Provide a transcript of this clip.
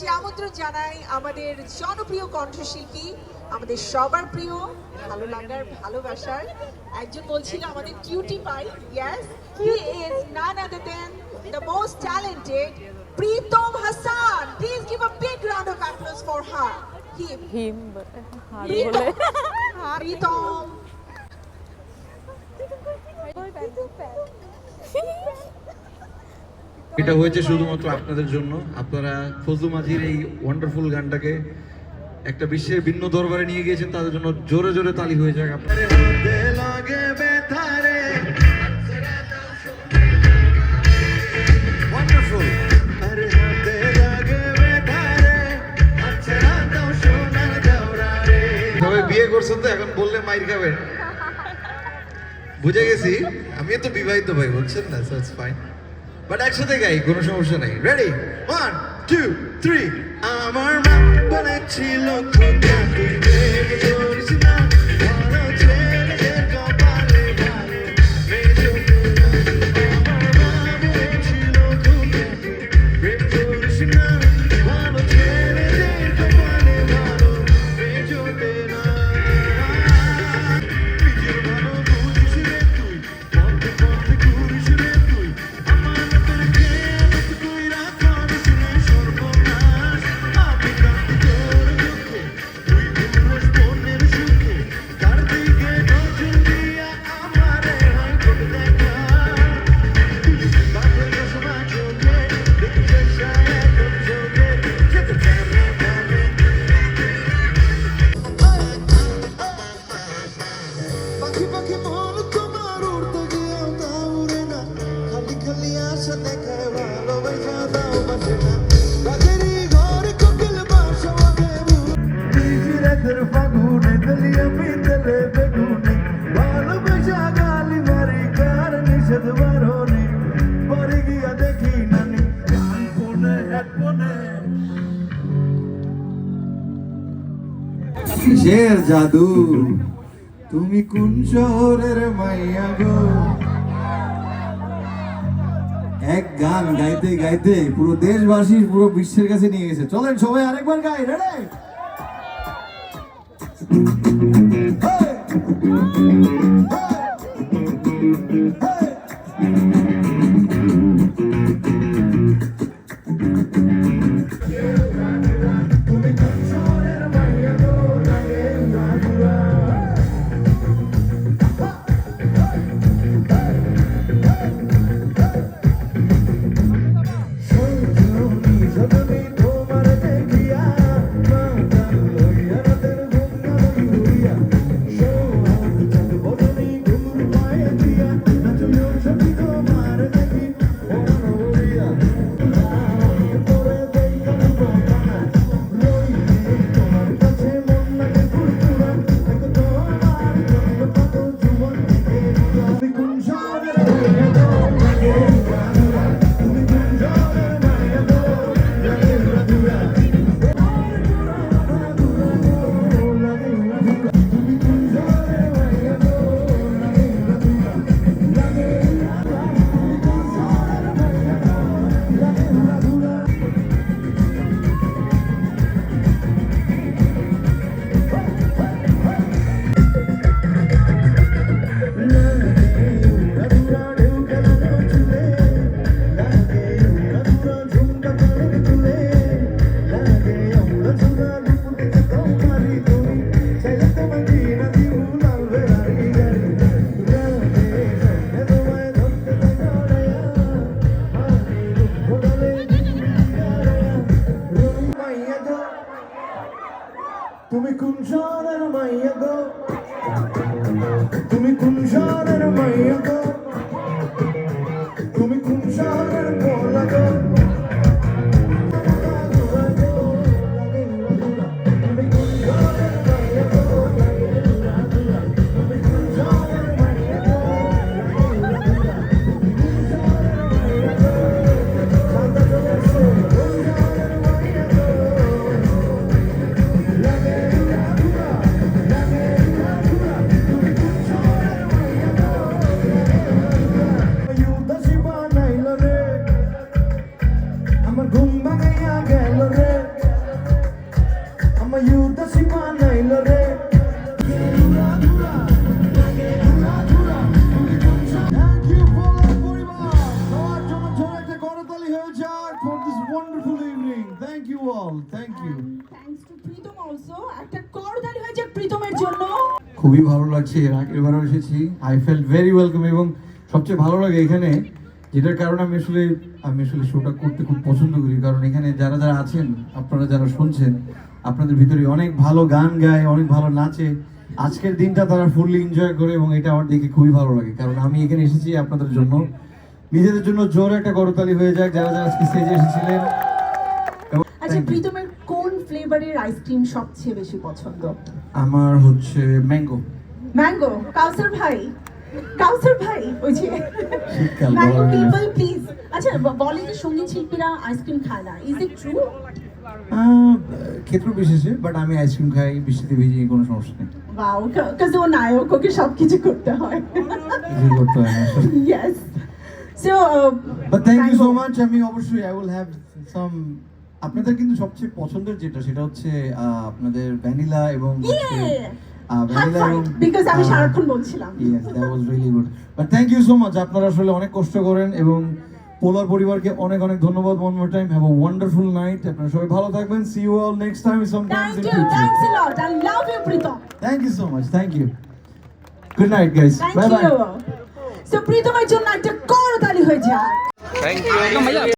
মঞ্চে আমন্ত্রণ জানাই আমাদের জনপ্রিয় কণ্ঠশিল্পী, আমাদের সবার প্রিয়, ভালো লাগার ভালোবাসার একজন বলছিল আমাদের cutie pie. Yes, he is none other than the most talented Pritam Hasan. Please give a big round of applause for her. Him Pritam. এটা হয়েছে শুধুমাত্র আপনাদের জন্য। আপনারা ফজলু মাঝির এই ওয়ান্ডারফুল গানটাকে একটা বিশ্বের ভিন্ন দরবারে নিয়ে গিয়েছেন, তাদের জন্য জোরে জোরে তালি হয়ে যাক। আপনাদের সবাই বিয়ে করছেন তো এখন বললে মাইর খাবেন, বুঝে গেছি। আমি তো বিবাহিত ভাই, বলছেন না, সো ইটস ফাইন। বাট একসাথে গাই, কোনো সমস্যা নেই। রেডি, 1 2 3। আমার মা বলেছিল খোকা তুই প্রেম করিস না, ভালো ছেলেদের কপালে ভালো মেজো না। আমার মা বলেছিল খোকা তুই প্রেম করিস না, ভালো ছেলেদের কপালে ভালো মেজো না। নিজের ভালো বুঝিস রে তুই, পথে পথে ঘুরিস রে তুই, আমার তোর খেয়ালত কইরা করিস রে সর্বনাশ। আমি কাঁদি তোর দুঃখে, তুই ঘুরোস মনের সুখে, কার দিকে নজর দিয়া আমারে হয় তোর দেখা। বাপের চশমা চোখে দেখছে সায়া তোর চোখে, যেতে চাবে ভাবে। পাখি পাখি মন তোমার উড়তে গিয়েও তা উড়ে না, খালি খালি আশা দেখায় ভালোবাসা দাও বাসে না। রাতেরই ঘরে কোকিল বাসা ওঠে বিজি রাতের ফাগুনে গলি আমি তেলে বেগুনে, ভালোবাসা গালি মারি কার নিষেধ বারণে, পরে গিয়া দেখি নানি গান ফোনে হেডফোনে। কিসের জাদু, তুমি কোন শহরের মাইয়া গো? এক গান গাইতে গাইতে পুরো দেশবাসী পুরো বিশ্বের কাছে নিয়ে গেছে। চলেন সবাই আরেকবার গাই। রেডি, তুমি কোন শহরের মাইয়া গো? তুমি কোন শহরের মাইয়া গো? তুমি কোন শহরের পোলা গো? coming. Thank you all. Thank you. Thanks to Pritam also, একটা করতালি হয়েছে প্রীতমের জন্য। খুবই ভালো লাগছে, এর আগের বারও এসেছি। আই ফেল্ট ভেরি ওয়েলকাম এবং সবচেয়ে ভালো লাগে এখানে যেটার কারণে আমি আসলে শোটা করতে খুব পছন্দ করি, কারণ এখানে যারা যারা আছেন, আপনারা যারা শুনছেন, আপনাদের ভিতরে অনেক ভালো গান গায়, অনেক ভালো নাচে। আজকের দিনটা তারা ফুললি এনজয় করে এবং এটা আমার দেখে খুবই ভালো লাগে, কারণ আমি এখানে এসেছি আপনাদের জন্য। নিজেদের জন্য জোরে একটা করতালি হয়ে যাক যারা যারা আজকে স্টেজে এসেছিলেন। আচ্ছা, প্রীতমের কোন ফ্লেভারের আইসক্রিম সবচেয়ে বেশি পছন্দ? আমার হচ্ছে ম্যাঙ্গো। ম্যাঙ্গো। কাউসার ভাই ওই যে শীতকাল ম্যাঙ্গো বলা যায়। People please. আচ্ছা, বলে যে সঙ্গীত শিল্পীরা আইসক্রিম খায় না, ইজ ইট ট্রু? ক্ষেত্র বিশেষে, বাট আমি আইসক্রিম খাই, বৃষ্টিতে ভিজি, কোনো সমস্যা নেই। ওয়াও, কাজ ও নায়ক, ওকে সবকিছু করতে হয়। কিছুই করতে হয় না আসলে। Yes. So but thank you so much. আমি অবশ্যই আই উইল হ্যাভ সাম। আপনাদের কিন্তু সবচেয়ে পছন্দের যেটা সেটা হচ্ছে আপনাদের ভ্যানিলা এবং ভ্যানিলা এবং বিকজ আমি সারাক্ষণ বলছিলাম। Yes, that was really good. But thank you so much. আপনারা আসলে অনেক কষ্ট করেন এবং পোলার পরিবারকে অনেক অনেক ধন্যবাদ। One more time, have a wonderful night. আপনারা সবাই ভালো থাকবেন। See you all next time sometimes in future. Thanks a lot, I love you Pritam. Thank you so much. Thank you. Good night guys. Thank bye bye. You. So প্রীতমের জন্য একটা করতালি হয়ে যায়।